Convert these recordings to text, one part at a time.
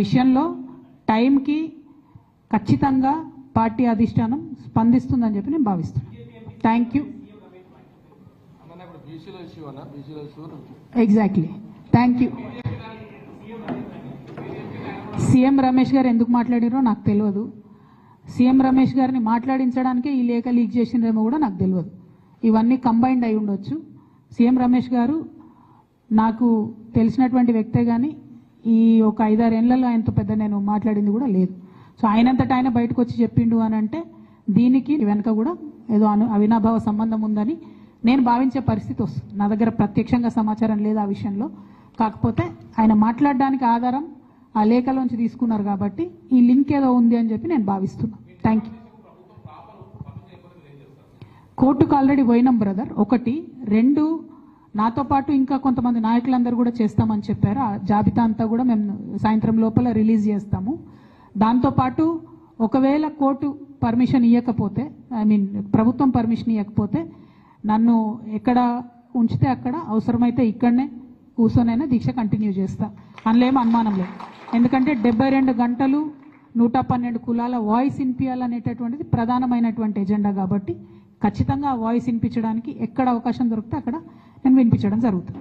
విషయంలో టైంకి ఖచ్చితంగా పార్టీ అధిష్టానం స్పందిస్తుందని చెప్పి నేను భావిస్తున్నాను. Thank you. Exactly. Thank you. CM Ramesh గారు ఎందుకు మాట్లాడారో నాకు తెలియదు. సీఎం రమేష్ గారిని మాట్లాడించడానికే ఈ లేఖ లీక్ చేసిందేమో కూడా నాకు తెలియదు. ఇవన్నీ కంబైన్డ్ అయి ఉండొచ్చు. సీఎం రమేష్ గారు నాకు తెలిసినటువంటి వ్యక్తే కానీ ఈ ఒక 5-6 ఏళ్లలో ఆయనతో పెద్ద నేను మాట్లాడింది కూడా లేదు. సో ఆయనంతటా ఆయన బయటకు వచ్చి చెప్పిండు అని అంటే దీనికి వెనక కూడా ఏదో అవినాభావ సంబంధం ఉందని నేను భావించే పరిస్థితి వస్తుంది. నా దగ్గర ప్రత్యక్షంగా సమాచారం లేదు ఆ విషయంలో. కాకపోతే ఆయన మాట్లాడడానికి ఆధారం ఆ లేఖలోంచి తీసుకున్నారు కాబట్టి ఈ లింక్ ఏదో ఉంది అని చెప్పి నేను భావిస్తున్నాను. Thank you. కోర్టుకు ఆల్రెడీ పోయినాం బ్రదర్. 1. 2 నాతో పాటు ఇంకా కొంతమంది నాయకులందరూ కూడా చేస్తామని చెప్పారు. ఆ జాబితా అంతా కూడా మేము సాయంత్రం లోపల రిలీజ్ చేస్తాము. దాంతోపాటు ఒకవేళ కోర్టు పర్మిషన్ ఇవ్వకపోతే ప్రభుత్వం పర్మిషన్ ఇవ్వకపోతే నన్ను ఎక్కడ ఉంచితే అక్కడ అవసరమైతే ఇక్కడనే కూర్చొనైనా దీక్ష కంటిన్యూ చేస్తా. అందులో ఏం అనుమానం లేదు. ఎందుకంటే 72 గంటలు 112 కులాల వాయిస్ వినిపించాలనేటటువంటిది ప్రధానమైనటువంటి ఎజెండా కాబట్టి ఖచ్చితంగా ఆ వాయిస్ వినిపించడానికి ఎక్కడ అవకాశం దొరికితే అక్కడ నేను వినిపించడం జరుగుతుంది.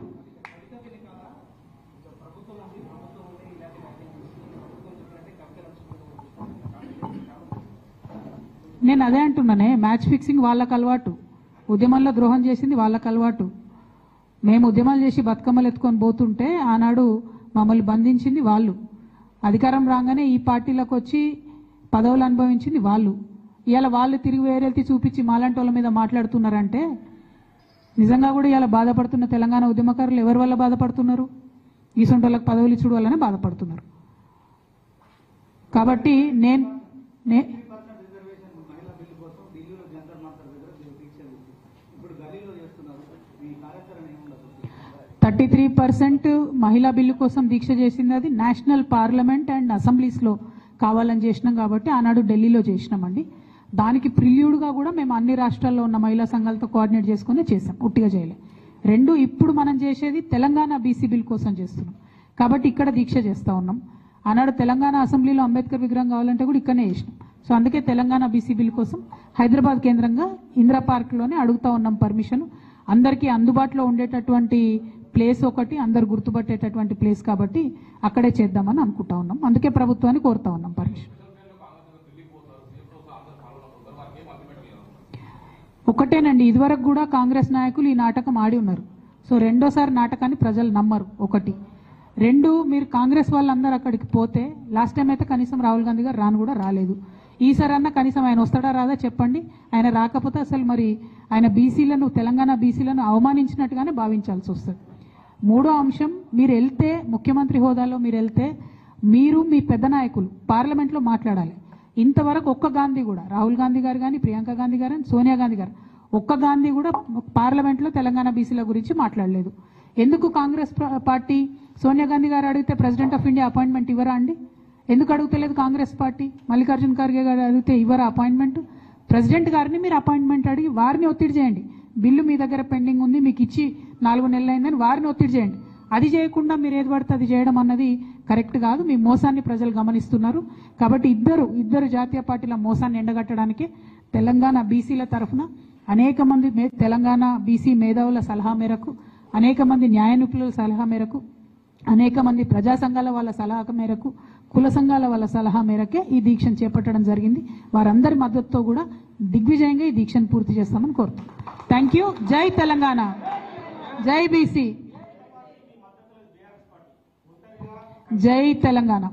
నేను అదే అంటున్నానే, మ్యాచ్ ఫిక్సింగ్ వాళ్ళకు అలవాటు, ఉద్యమంలో ద్రోహం చేసింది వాళ్ళకు అలవాటు. మేము ఉద్యమాలు చేసి బతుకమ్మలు ఎత్తుకొని పోతుంటే ఆనాడు మమ్మల్ని బంధించింది వాళ్ళు. అధికారం రాగానే ఈ పార్టీలకు వచ్చి పదవులు అనుభవించింది వాళ్ళు. ఇవాళ వాళ్ళు తిరిగి వేరెత్తి చూపించి మాలాంటి వాళ్ళ మీద మాట్లాడుతున్నారంటే నిజంగా కూడా ఇవాళ బాధపడుతున్న తెలంగాణ ఉద్యమకారులు ఎవరి వల్ల బాధపడుతున్నారు? ఈసొంటి వాళ్ళకి పదవులు ఇచ్చుడు వల్లనే బాధపడుతున్నారు. కాబట్టి నేను 33% మహిళా బిల్లు కోసం దీక్ష చేసింది అది నేషనల్ పార్లమెంట్ అండ్ అసెంబ్లీస్లో కావాలని చేసినాం కాబట్టి ఆనాడు ఢిల్లీలో చేసినామండి. దానికి ప్రిల్యూడ్గా కూడా మేము అన్ని రాష్ట్రాల్లో ఉన్న మహిళా సంఘాలతో కోఆర్డినేట్ చేసుకుని చేసాం, ఉట్టిగా చేయలే. 2 ఇప్పుడు మనం చేసేది తెలంగాణ బీసీ బిల్ కోసం చేస్తున్నాం కాబట్టి ఇక్కడ దీక్ష చేస్తూ ఉన్నాం. ఆనాడు తెలంగాణ అసెంబ్లీలో అంబేద్కర్ విగ్రహం కావాలంటే కూడా ఇక్కడనే చేసినాం. సో అందుకే తెలంగాణ బీసీ బిల్ కోసం హైదరాబాద్ కేంద్రంగా ఇందిరా పార్క్లోనే అడుగుతూ ఉన్నాం పర్మిషన్. అందరికీ అందుబాటులో ఉండేటటువంటి ప్లేస్ ఒకటి, అందరు గుర్తుపట్టేటటువంటి ప్లేస్ కాబట్టి అక్కడే చేద్దామని అనుకుంటా ఉన్నాం. అందుకే ప్రభుత్వాన్ని కోరుతా ఉన్నాం పర్మిషన్. ఒకటేనండి, ఇదివరకు కూడా కాంగ్రెస్ నాయకులు ఈ నాటకం ఆడి ఉన్నారు. సో రెండోసారి నాటకాన్ని ప్రజలు నమ్మరు. 1. 2 మీరు కాంగ్రెస్ వాళ్ళందరూ అక్కడికి పోతే లాస్ట్ టైం అయితే కనీసం రాహుల్ గాంధీ గారు రాను కూడా రాలేదు. ఈసారి అన్న కనీసం ఆయన వస్తాడా రాదా చెప్పండి. ఆయన రాకపోతే అసలు మరి ఆయన బీసీలను, తెలంగాణ బీసీలను అవమానించినట్టుగానే భావించాల్సి వస్తుంది. 3వ అంశం, మీరు వెళ్తే ముఖ్యమంత్రి హోదాలో మీరు వెళ్తే మీరు మీ పెద్ద నాయకులు పార్లమెంట్లో మాట్లాడాలి. ఇంతవరకు ఒక్క గాంధీ కూడా, రాహుల్ గాంధీ గారు కానీ, ప్రియాంక గాంధీ గారు, సోనియా గాంధీ గారు, ఒక్క గాంధీ కూడా పార్లమెంట్లో తెలంగాణ బీసీల గురించి మాట్లాడలేదు. ఎందుకు కాంగ్రెస్ పార్టీ సోనియా గాంధీ గారు అడిగితే ప్రెసిడెంట్ ఆఫ్ ఇండియా అపాయింట్మెంట్ ఇవ్వరా అండి? ఎందుకు అడుగుతలేదు కాంగ్రెస్ పార్టీ? మల్లికార్జున ఖర్గే గారు అడిగితే ఇవ్వరా అపాయింట్మెంట్? ప్రెసిడెంట్ గారిని మీరు అపాయింట్మెంట్ అడిగి వారిని ఒత్తిడి చేయండి. బిల్లు మీ దగ్గర పెండింగ్ ఉంది, మీకు ఇచ్చి 4 నెలలు అయిందని వారిని ఒత్తిడి చేయండి. అది చేయకుండా మీరు ఏది పడితే అది చేయడం అన్నది కరెక్ట్ కాదు. మీ మోసాన్ని ప్రజలు గమనిస్తున్నారు. కాబట్టి ఇద్దరు జాతీయ పార్టీల మోసాన్ని ఎండగట్టడానికే తెలంగాణ బీసీల తరఫున అనేక మంది తెలంగాణ బీసీ మేధావుల సలహా మేరకు, అనేక మంది న్యాయ నిపుణుల సలహా మేరకు, అనేక మంది ప్రజా సంఘాల వాళ్ళ సలహా మేరకు, కుల సంఘాల వాళ్ళ సలహా మేరకే ఈ దీక్షను చేపట్టడం జరిగింది. వారందరి మద్దతుతో కూడా దిగ్విజయంగా ఈ దీక్షను పూర్తి చేస్తామని కోరుతున్నాం. Thank you. జై తెలంగాణ, జై బీసీ, జై తెలంగాణ.